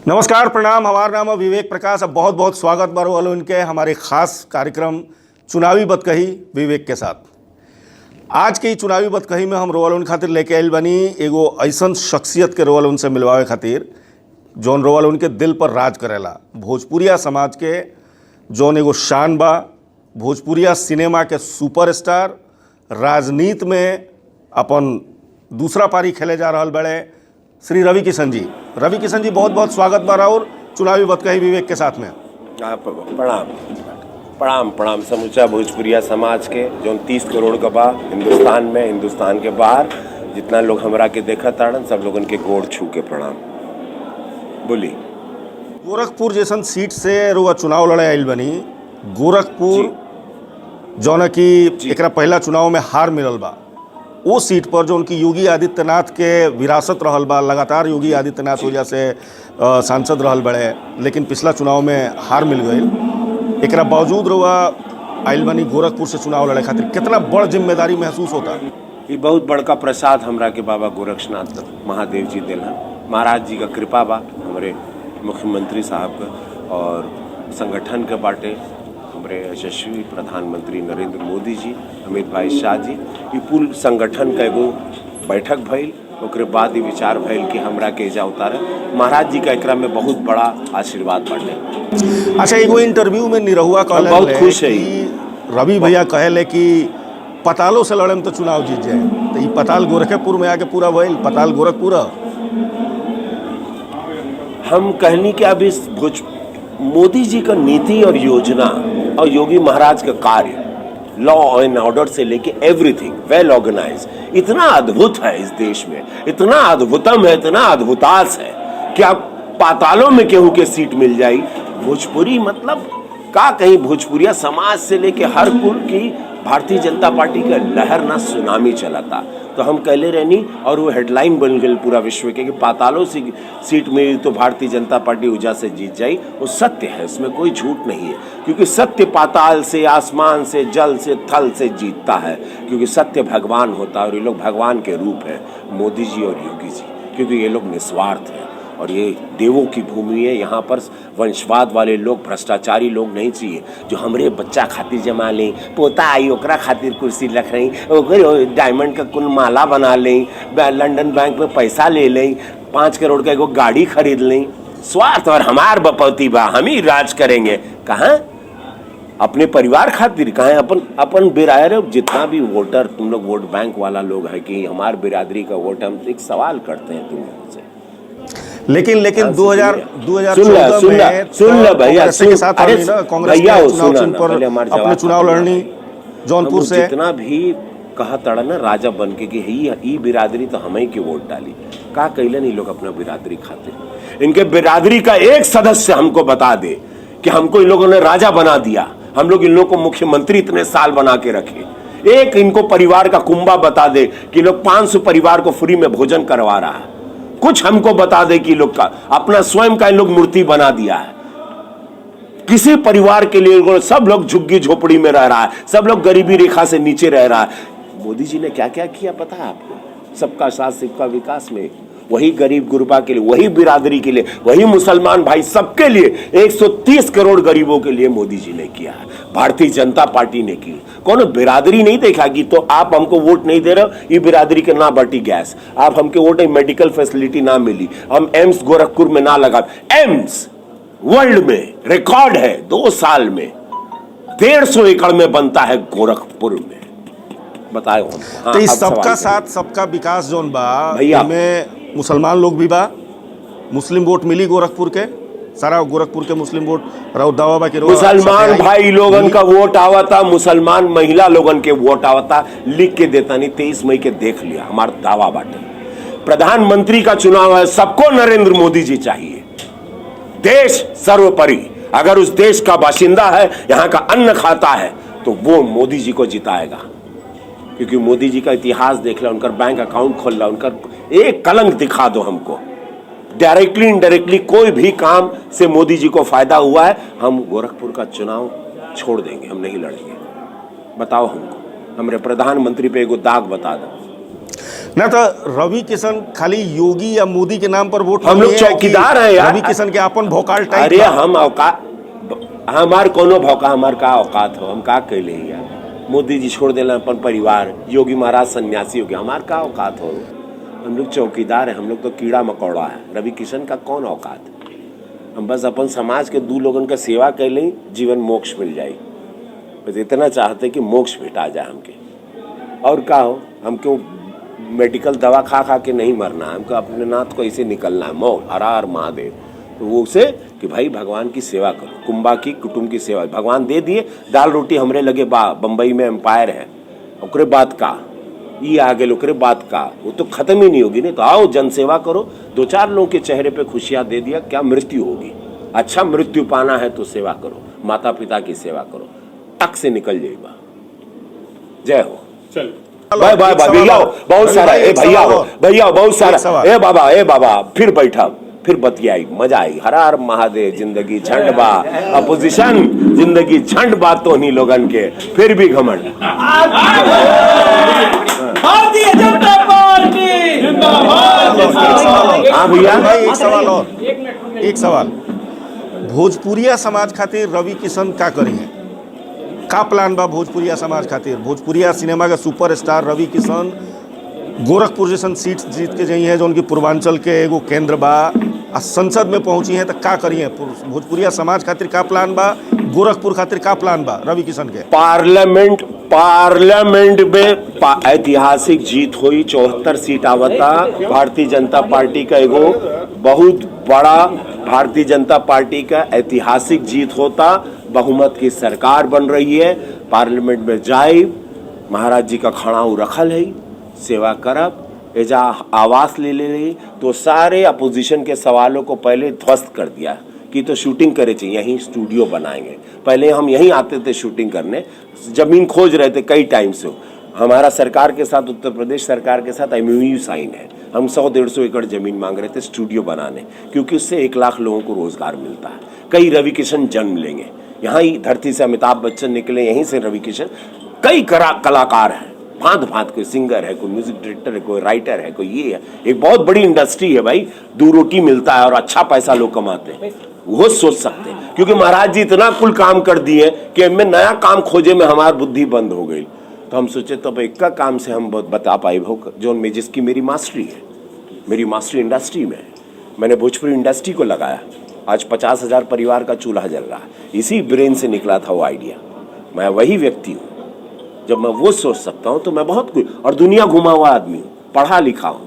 नमस्कार, प्रणाम। हमारा नाम है विवेक प्रकाश। अब बहुत बहुत स्वागत बारो वालों इनके हमारे खास कार्यक्रम चुनावी बतकही विवेक के साथ। आज के चुनावी बतकही में हम रोवालोन खातिर लेके आयल बनी एगो ऐसन शख्सियत के रोवालोन से मिलवावे खातिर जौन रोवालोन के दिल पर राज करेला। भोजपुरिया समाज के जौन एगो शान बा, भोजपुरिया सिनेमा के सुपरस्टार, राजनीति में अपन दूसरा पारी खेले जा रहा बड़े श्री रवि किशन जी। रवि किशन जी, बहुत बहुत स्वागत बा और चुनावी बतकही विवेक के साथ में। प्रणाम प्रणाम प्रणाम समूचा भोजपुरिया समाज के जो 30 करोड़ का बा हिंदुस्तान में, हिंदुस्तान के बाहर जितना लोग हमरा के देखा ताड़न, सब लोगन के गोड़ छू के प्रणाम बोली। गोरखपुर जैसन सीट से रुआ चुनाव लड़े आयल बनी। गोरखपुर जौन की एकरा पहला चुनाव में हार मिलल बा, वो सीट पर जो उनकी योगी आदित्यनाथ के विरासत रहल बा, लगातार योगी आदित्यनाथ वजह से सांसद रहल बड़े, लेकिन पिछला चुनाव में हार मिल गई। एकरा बावजूद रुआ आयल बनी गोरखपुर से चुनाव लड़े खातिर, कितना बड़ जिम्मेदारी महसूस होता? ये बहुत बड़का प्रसाद हमरा के बाबा गोरक्षनाथ महादेव जी दिलन। महाराज जी का कृपा बा हमारे मुख्यमंत्री साहब का और संगठन के बाटे हमारे यशस्वी प्रधानमंत्री नरेंद्र मोदी जी, अमित भाई शाह जी, ये पूर्ण संगठन का एगो बैठक भइल। ओकरे बाद ये विचार भइल कि हमरा के एजा उतारे। महाराज जी का एकरा में बहुत बड़ा आशीर्वाद बाटे। अच्छा, एगो इंटरव्यू में निरहुआ कहले बहुत खुश है रवि भैया कहले कि पतालों से लड़े में तो चुनाव जीत जाए, तो ये पताल गोरखपुर में आके पूरा भइल, पताल गोरखपुर। हम कहनी कि अब इस मोदी जी का नीति और योजना और योगी महाराज का कार्य, लॉ एंड ऑर्डर से लेके एवरीथिंग वेल ऑर्गेनाइज, इतना अद्भुत है इस देश में, इतना अद्भुतम है, इतना अद्भुतास है कि आप पातालों में केहू के सीट मिल जाई। भोजपुरी मतलब का कहीं भोजपुरिया समाज से लेके हर कुल की भारतीय जनता पार्टी का लहर ना सुनामी चला था। तो हम कहले रहनी और वो हेडलाइन बन गई पूरा विश्व के कि पातालों से सीट में तो भारतीय जनता पार्टी ऊर्जा से जीत जाई। वो सत्य है, इसमें कोई झूठ नहीं है, क्योंकि सत्य पाताल से, आसमान से, जल से, थल से जीतता है, क्योंकि सत्य भगवान होता है और ये लोग भगवान के रूप है, मोदी जी और योगी जी, क्योंकि ये लोग निस्वार्थ हैं और ये देवों की भूमि है। यहाँ पर वंशवाद वाले लोग, भ्रष्टाचारी लोग नहीं चाहिए जो हमरे बच्चा खातिर जमा लें, पोता आई ओकरा खातिर कुर्सी रख रही, ओकर डायमंड का कुल माला बना लें, लंदन बैंक में पैसा ले लें, 5 करोड़ का एगो गाड़ी खरीद लें। स्वार्थ और हमार बपौती बा, हम ही राज करेंगे। कहाँ अपने परिवार खातिर, कहाँ अपन बिरादर जितना भी वोटर, तुम लोग वोट बैंक वाला लोग है कि हमार बिरादरी का वोट, हम एक सवाल करते हैं तुम लोगों से। लेकिन 2014 सुन लो भैया, अपने चुनाव लड़नी जौनपुर से, जितना भी कहा तड़ा ना राजा बन के कि ही बिरादरी तो हमें की वोट डाली, का कैले नहीं लोग अपना बिरादरी खातिर। इनके बिरादरी का एक सदस्य हमको बता दे कि हमको इन लोगों ने राजा बना दिया, हम लोग इन लोग को मुख्यमंत्री इतने साल बना के रखे। एक इनको परिवार का कुंबा बता दे कि लोग 500 परिवार को फ्री में भोजन करवा रहा है। कुछ हमको बता दे कि लोग का अपना स्वयं का इन लोग मूर्ति बना दिया है। किसी परिवार के लिए सब लोग झुग्गी झोपड़ी में रह रहा है, सब लोग गरीबी रेखा से नीचे रह रहा है। मोदी जी ने क्या क्या किया पता है आपको? सबका साथ सबका विकास में, वही गरीब गुरबा के लिए, वही बिरादरी के लिए, वही मुसलमान भाई सबके लिए 130 करोड़ गरीबों के लिए मोदी जी ने किया है, भारतीय जनता पार्टी ने की। कौन बिरादरी नहीं देखा कि तो आप हमको वोट नहीं दे रहे हो, ये बिरादरी के ना बटी गैस, आप हमके वोट मेडिकल फैसिलिटी ना मिली, हम एम्स गोरखपुर में ना लगा। एम्स वर्ल्ड में रिकॉर्ड है, 2 साल में 150 एकड़ में बनता है गोरखपुर में। बताओ तो इस सबका साथ सबका विकास जोन बा भैया में मुसलमान लोग भी बा, मुस्लिम वोट मिली गोरखपुर के, सारा गोरखपुर के मुस्लिम वोट दावा बा के मुसलमान भाई लोगन का वोट आवता, मुसलमान महिला लोगन के वोट आवता, लिख के देता नहीं। 23 मई के देख लिया, हमारा दावा बाटे। प्रधानमंत्री का चुनाव है, सबको नरेंद्र मोदी जी चाहिए। देश सर्वोपरि, अगर उस देश का बाशिंदा है, यहाँ का अन्न खाता है, तो वो मोदी जी को जिताएगा, क्योंकि मोदी जी का इतिहास देख लो, उनका बैंक अकाउंट खोल लो, उनका एक कलंक दिखा दो हमको। डायरेक्टली इनडायरेक्टली कोई भी काम से मोदी जी को फायदा हुआ है, हम गोरखपुर का चुनाव छोड़ देंगे, हम नहीं लड़ेंगे। बताओ हमको, हमारे प्रधानमंत्री पे एगो दाग बता दो। ना तो रवि किशन खाली योगी या मोदी के नाम पर वोट हम लोग नहीं है कि चौकीदार हैं यार। रवि किशन के अपन भोकाल टाइप अरे बा। हम औकात हमार कोनो भौका हमार का औकात हो, हम का कैले हैं यार। मोदी जी छोड़ देला अपन परिवार, योगी महाराज सन्यासी हो गया, हमार का औकात हो। हम लोग चौकीदार हैं, हम लोग तो कीड़ा मकोड़ा है। रवि किशन का कौन औकात है? हम बस अपन समाज के दू लोगन का सेवा कैले, जीवन मोक्ष मिल जाए। बस इतना चाहते कि मोक्ष भेटा जाए हमके, और का हो। हमको मेडिकल दवा खा खा के नहीं मरना है, हमको अपने नाथ को ऐसे निकलना है, मौ हर हर महादेव। तो वो से कि भाई भगवान की सेवा करो, कुंभा की कुटुंब की सेवा। भगवान दे दिए, दाल रोटी हमरे लगे बा, बम्बई में एम्पायर है, ओकरे बात का ये आगे ओकरे बात का वो तो खत्म ही नहीं होगी। नहीं तो आओ जनसेवा करो, दो चार लोगों के चेहरे पे खुशियां दे दिया, क्या मृत्यु होगी। अच्छा मृत्यु पाना है तो सेवा करो, माता पिता की सेवा करो, टक से निकल जाएगा। जय हो। चल बाय बाय बाय भैया हो, बहुत सारा ए भैया हो, भैया हो, बहुत सारा ए बाबा फिर बैठा, फिर बतियाई, मजा आई। हर हर महादेव। जिंदगी झंड बा, अपोजिशन जिंदगी झंड बा तो नहीं लोगन के, फिर भी घमंड। भारतीय जनता पार्टी जिंदाबाद। हाँ भैया, भाई एक सवाल और, एक सवाल। भोजपुरिया समाज खातिर रवि किशन का करी है? का प्लान बा भोजपुरिया समाज खातिर? भोजपुरिया सिनेमा का सुपरस्टार रवि किशन गोरखपुर जैसन सीट जीत के जई है, जो उनकी पूर्वांचल के एगो केंद्र बा, आ संसद में पहुंची है, तो का करी है? भोजपुरिया समाज खातिर का प्लान बा? गोरखपुर खातिर का प्लान बा रवि किशन के? पार्लियामेंट में ऐतिहासिक जीत हुई, 74 सीट आवता। भारतीय जनता पार्टी का एगो बहुत बड़ा, भारतीय जनता पार्टी का ऐतिहासिक जीत होता, बहुमत की सरकार बन रही है। पार्लियामेंट में जाए, महाराज जी का खड़ाऊ रखल है, सेवा करब, एजा आवास ले रही, तो सारे अपोजिशन के सवालों को पहले ध्वस्त कर दिया कि तो शूटिंग करे चाहिए, यहीं स्टूडियो बनाएंगे। पहले हम यहीं आते थे शूटिंग करने, जमीन खोज रहे थे कई टाइम से। हमारा सरकार के साथ, उत्तर प्रदेश सरकार के साथ MOU साइन है। हम 100-150 एकड़ जमीन मांग रहे थे स्टूडियो बनाने, क्योंकि उससे 1 लाख लोगों को रोजगार मिलता है। कई रवि किशन जन्म लेंगे, यहाँ ही धरती से अमिताभ बच्चन निकले, यहीं से रवि किशन। कई कलाकार हैं, भांत कोई सिंगर है, कोई म्यूजिक डायरेक्टर है, कोई राइटर है, कोई ये है। एक बहुत बड़ी इंडस्ट्री है भाई, 2 रोटी मिलता है और अच्छा पैसा लोग कमाते हैं। वो सोच सकते हैं, क्योंकि महाराज जी इतना कुल काम कर दिए कि मैं नया काम खोजे में हमारी बुद्धि बंद हो गई। तो हम सोचे तब एक का काम से हम बहुत बता पाए हो, जो में जिसकी मेरी मास्टरी है, मेरी मास्टरी इंडस्ट्री में है। मैंने भोजपुरी इंडस्ट्री को लगाया, आज 50,000 परिवार का चूल्हा जल रहा है। इसी ब्रेन से निकला था वो आइडिया। मैं वही व्यक्ति हूँ, जब मैं वो सोच सकता हूं तो मैं बहुत कुछ, और दुनिया घुमा हुआ आदमी हूं, पढ़ा लिखा हूं,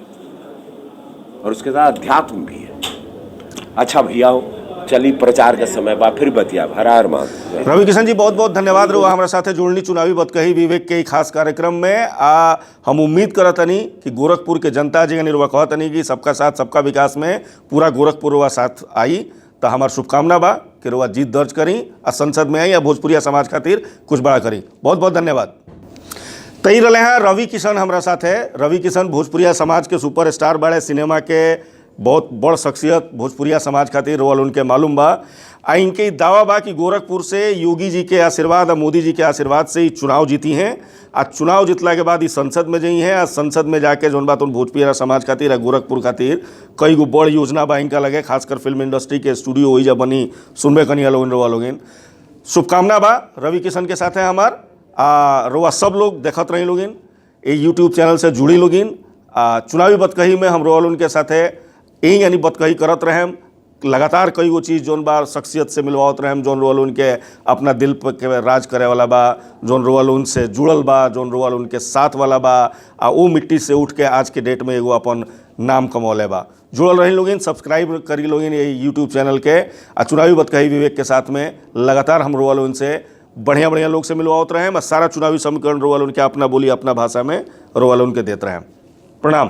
और उसके साथ अध्यात्म भी है। अच्छा भैया हो, चली प्रचार का समय बा, फिर बतिया। हर हर महादेव। रवि किशन जी बहुत बहुत धन्यवाद रहुआ हमारे साथ जुड़नी चुनावी बतकही विवेक के खास कार्यक्रम में। हम उम्मीद करतनी कि गोरखपुर के जनता जी निर्वाह कहतनी कि सबका साथ सबका विकास में पूरा गोरखपुर रुआ साथ आई। तो हमार शुभकामना बा कि रुआ जीत दर्ज करी, आ संसद में आई, या भोजपुरिया समाज खातिर कुछ बड़ा करी। बहुत बहुत धन्यवाद। तई रहे हैं रवि किशन हमारा साथ है। रवि किशन भोजपुरिया समाज के सुपरस्टार बड़े, सिनेमा के बहुत बड़ शख्सियत भोजपुरिया समाज खातिर रोल उनके मालूम बा। आ इनके दावा बा कि गोरखपुर से योगी जी के आशीर्वाद और मोदी जी के आशीर्वाद से ही चुनाव जीती हैं। आज चुनाव जीतला के बाद ही संसद में गई हैं। आज संसद में जाके जौन बात उन भोजपुरिया समाज खातिर आ गोरखपुर खातिर कई गो बड़ योजना बा इनका लगे, खासकर फिल्म इंडस्ट्री के स्टूडियो हो जा बनी, सुनबे कनी लोगिन। शुभकामना बा रवि किशन के साथ है हमार। रोआ सब लोग देखत रही लोगिन, ये यूट्यूब चैनल से जुड़ी लोगिन। चुनावी बतकही में हम रोल उनके साथ है यही यानी बतकही करत रहें, लगातार कई गो चीज़ जौन बा शख्सियत से मिलवात रहें, जौन रोल उनके अपना दिल पर के राज करे वाला बा, जौन रोल उनसे जुड़ल बा, जौन रोल उनके साथ वाला बा, आ वो मिट्टी से उठ के आज के डेट में एगो अपन नाम कमौले बा। जुड़ल रही लोगिन, सब्सक्राइब करी लोगिन ये यूट्यूब चैनल के। चुनावी बतकही विवेक के साथ में लगातार हम रोल उनसे बढ़िया बढ़िया लोग से मिलवाते रहें। सारा चुनावी समीकरण रोल उनके अपना बोली अपना भाषा में रोल उनके देते रहें। प्रणाम।